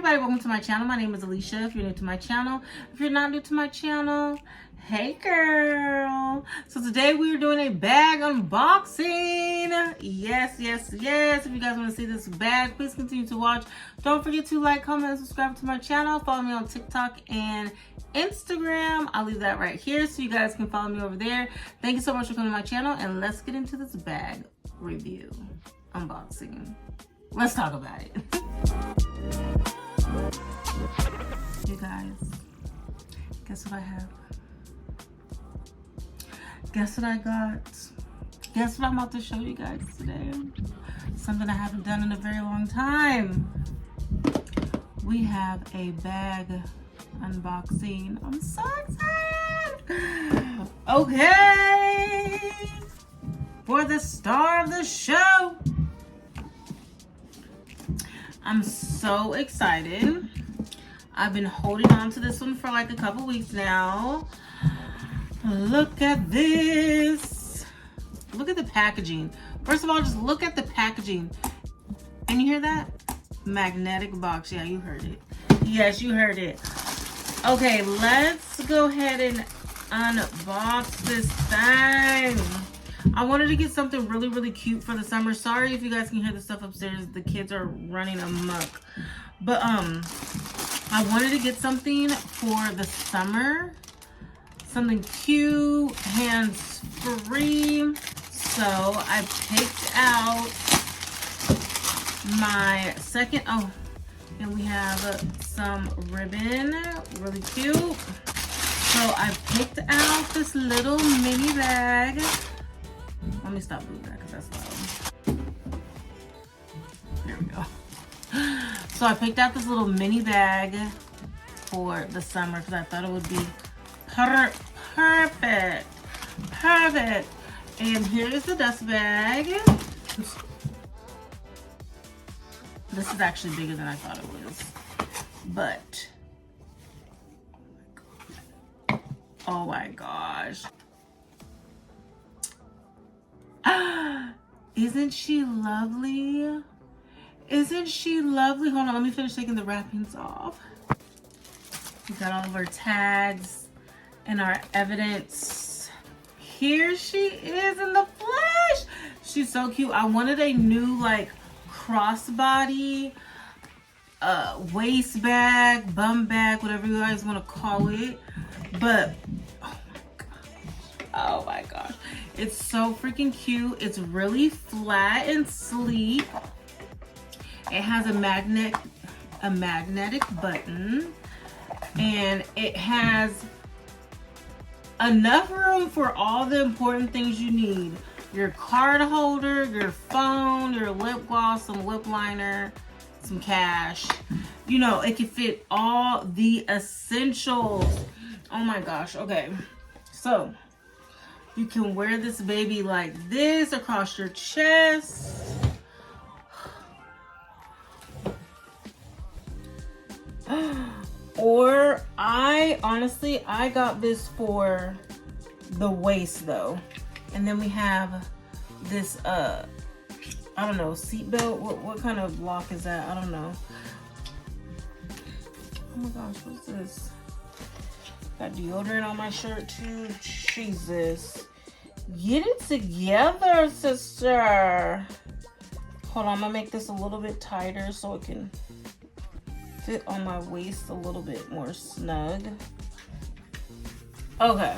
everybody, welcome to my channel. My name is Alishia. If you're new to my channel, if you're not new to my channel, hey girl. So today we are doing a bag unboxing. Yes. If you guys want to see this bag, please continue to watch. Don't forget to like, comment, and subscribe to my channel. Follow me on TikTok and Instagram. I'll leave that right here so you guys can follow me over there. Thank you so much for coming to my channel, and let's get into this bag review unboxing. Let's talk about it. You guys, guess what I have? Guess what I got? Guess what I'm about to show you guys today? Something I haven't done in a very long time. We have a bag unboxing. I'm so excited. Okay. For the star of the show. I'm so excited. I've been holding on to this one for like a couple weeks now. Look at this. Look at the packaging. First of all, just look at the packaging. And you hear that? Magnetic box. Yeah, you heard it. Yes, you heard it. Okay, let's go ahead and unbox this thing. I wanted to get something really cute for the summer. Sorry if you guys can hear the stuff upstairs. The kids are running amok. But I wanted to get something for the summer. Something cute, hands-free. So I picked out my second, and we have some ribbon, really cute. So I picked out this little mini bag. Let me stop moving that because that's loud. There we go. So I picked out this little mini bag for the summer because I thought it would be perfect. And here's the dust bag. This is actually bigger than I thought it was. But, oh my gosh. Isn't she lovely? Isn't she lovely? Hold on, let me finish taking the wrappings off. We got all of our tags and our evidence. Here she is in the flesh. She's so cute. I wanted a new like crossbody waist bag, bum bag, whatever you guys want to call it. But oh my gosh, it's so freaking cute. It's really flat and sleek. It has a magnetic button, and it has enough room for all the important things you need. Your card holder, your phone, your lip gloss, some lip liner, some cash. You know, it can fit all the essentials. Oh my gosh. Okay, so you can wear this baby like this across your chest. Or I got this for the waist though. And then we have this I don't know, seatbelt. What kind of lock is that? I don't know. Oh my gosh, what's this? Got deodorant on my shirt too. Jesus. Get it together, sister. Hold on, I'm gonna make this a little bit tighter so it can fit on my waist a little bit more snug. Okay.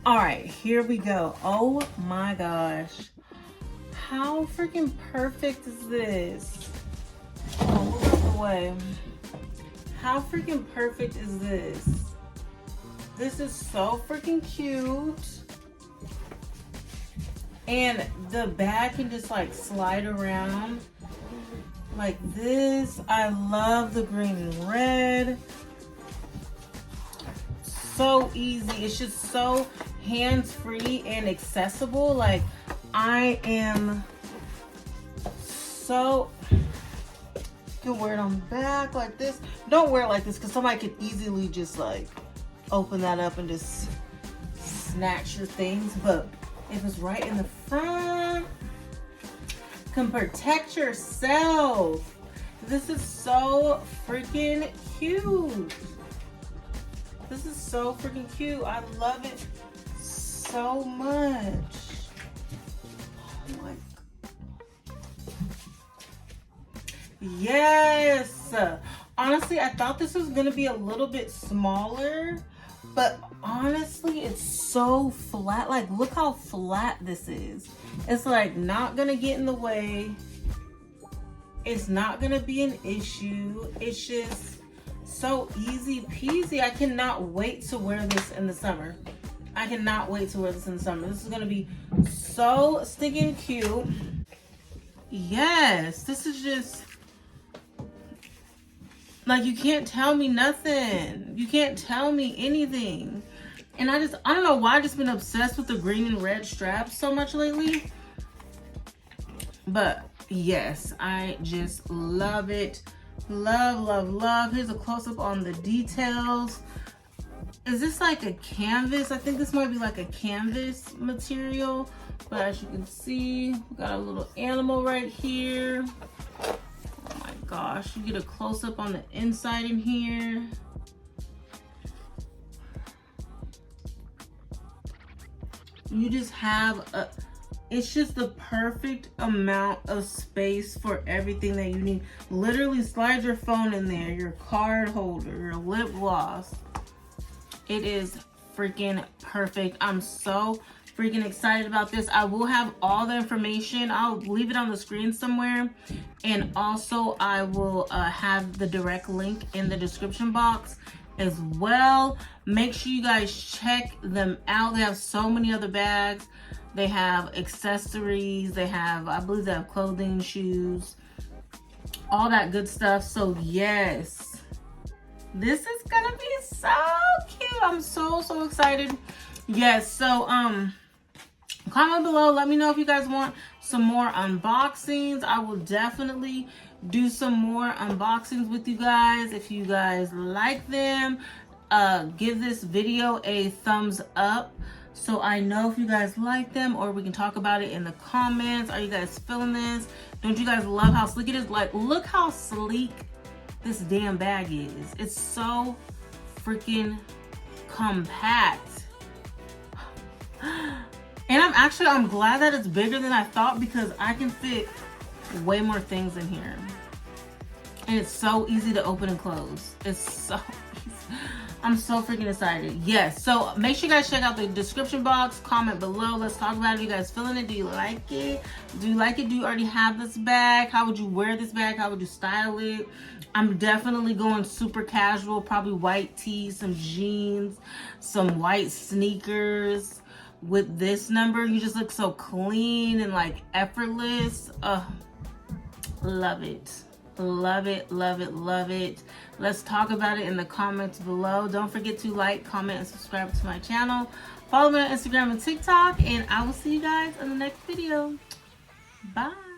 All right, here we go. Oh my gosh. How freaking perfect is this? Oh, move out the way. How freaking perfect is this? This is so freaking cute. And the bag can just like slide around like this. I love the green and red. So easy. It's just so hands-free and accessible. Like, I am so, you can wear it on the back like this. Don't wear it like this because somebody could easily just like open that up and just snatch your things. But if it's right in the front, can protect yourself. This is so freaking cute. This is so freaking cute. I love it so much. Oh my God. Yes. Honestly, I thought this was gonna be a little bit smaller, but honestly, it's so flat. Like, look how flat this is. It's like not gonna get in the way. It's not gonna be an issue. It's just so easy peasy. I cannot wait to wear this in the summer. I cannot wait to wear this in the summer. This is gonna be so stinking cute. Yes, this is just like, you can't tell me nothing. You can't tell me anything. And I don't know why I just been obsessed with the green and red straps so much lately. But yes, I just love it. Love, love, love. Here's a close-up on the details. Is this like a canvas? I think this might be like a canvas material. But as you can see, we got a little animal right here. Oh my gosh, you get a close-up on the inside in here. You just have it's just the perfect amount of space for everything that you need. Literally slide your phone in there, your card holder, your lip gloss. It is freaking perfect. I'm so freaking excited about this. I will have all the information. I'll leave it on the screen somewhere. And also I will have the direct link in the description box as well. Make sure you guys check them out. They have so many other bags. They have accessories. They have, I believe they have clothing, shoes, all that good stuff. So yes, this is gonna be so cute. I'm so excited. Yes, so comment below, let me know if you guys want some more unboxings. I will definitely do some more unboxings with you guys. If you guys like them, give this video a thumbs up so I know if you guys like them, or we can talk about it in the comments. Are you guys feeling this? Don't you guys love how sleek it is? Like, look how sleek this damn bag is. It's so freaking compact. And I'm glad that it's bigger than I thought, because I can fit way more things in here. And it's so easy to open and close. It's so easy. I'm so freaking excited. Yes, so make sure you guys check out the description box. Comment below. Let's talk about it. You guys feeling it? Do you like it? Do you like it? Do you already have this bag? How would you wear this bag? How would you style it? I'm definitely going super casual. Probably white tee, some jeans, some white sneakers. With this number, you just look so clean and like effortless. Love it. Love it, love it, love it. Let's talk about it in the comments below. Don't forget to like, comment, and subscribe to my channel. Follow me on Instagram and TikTok, and I will see you guys in the next video. Bye.